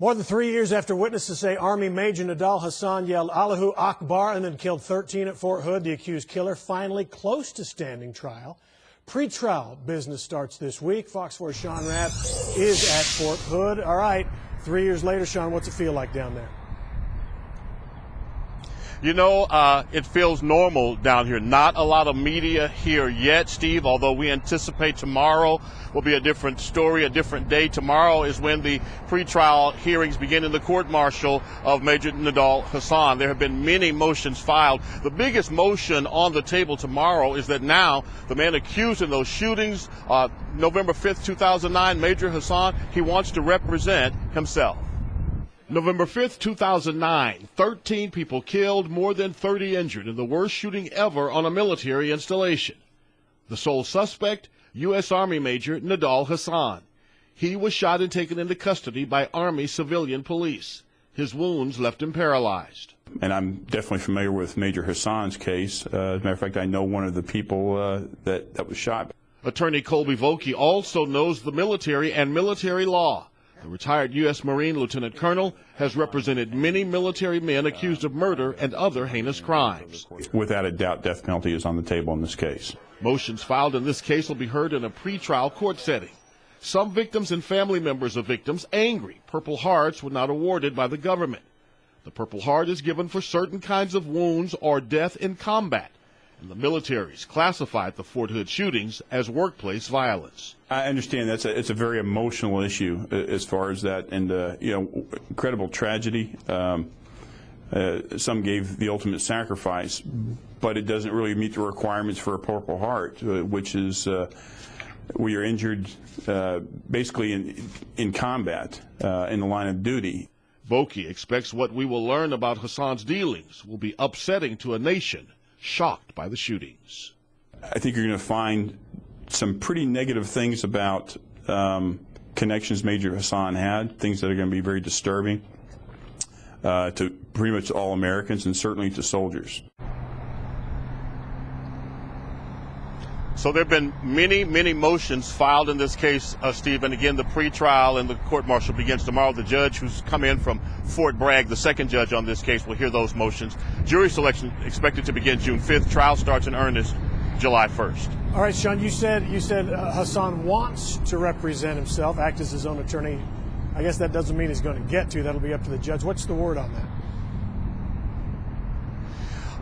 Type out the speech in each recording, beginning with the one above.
More than 3 years after witnesses say Army Major Nidal Hassan yelled Allahu Akbar and then killed 13 at Fort Hood, the accused killer finally close to standing trial. Pretrial business starts this week. Fox 4's Sean Rabb is at Fort Hood. All right, 3 years later, Sean, what's it feel like down there? You know, it feels normal down here. Not a lot of media here yet, Steve, although we anticipate tomorrow will be a different story, a different day. Tomorrow is when the pretrial hearings begin in the court-martial of Major Nidal Hassan. There have been many motions filed. The biggest motion on the table tomorrow is that now the man accused in those shootings, November 5th, 2009, Major Hassan, he wants to represent himself. November 5th, 2009, 13 people killed, more than 30 injured in the worst shooting ever on a military installation. The sole suspect, U.S. Army Major Nidal Hassan. He was shot and taken into custody by Army civilian police. His wounds left him paralyzed. And I'm definitely familiar with Major Hassan's case. As a matter of fact, I know one of the people that was shot. Attorney Colby Vokey also knows the military and military law. The retired U.S. Marine Lieutenant Colonel has represented many military men accused of murder and other heinous crimes. Without a doubt, death penalty is on the table in this case. Motions filed in this case will be heard in a pretrial court setting. Some victims and family members of victims angry Purple Hearts were not awarded by the government. The Purple Heart is given for certain kinds of wounds or death in combat. And the military's classified the Fort Hood shootings as workplace violence. I understand it's a very emotional issue as far as that, and incredible tragedy. Some gave the ultimate sacrifice, but it doesn't really meet the requirements for a Purple Heart, which is where you're injured basically in combat, in the line of duty. Vokey expects what we will learn about Hassan's dealings will be upsetting to a nation shocked by the shootings. I think you're going to find some pretty negative things about connections Major Hassan had, things that are going to be very disturbing to pretty much all Americans and certainly to soldiers. So there have been many, many motions filed in this case, Steve. And again, the pretrial and the court-martial begins tomorrow. The judge who's come in from Fort Bragg, the second judge on this case, will hear those motions. Jury selection expected to begin June 5th. Trial starts in earnest July 1st. All right, Sean, you said Hassan wants to represent himself, act as his own attorney. I guess that doesn't mean he's going to get to. That'll be up to the judge. What's the word on that?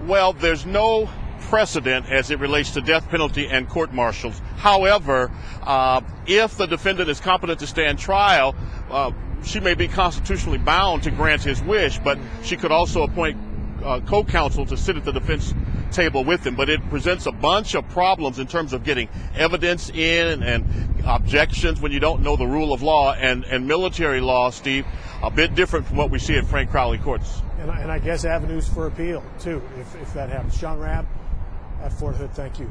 Well, there's no precedent as it relates to death penalty and court-martials. However, if the defendant is competent to stand trial, she may be constitutionally bound to grant his wish, but she could also appoint co-counsel to sit at the defense table with him. But it presents a bunch of problems in terms of getting evidence in and objections when you don't know the rule of law and military law, Steve, a bit different from what we see at Frank Crowley courts. And I guess avenues for appeal, too, if that happens. Sean Rabb at Fort Hood, thank you.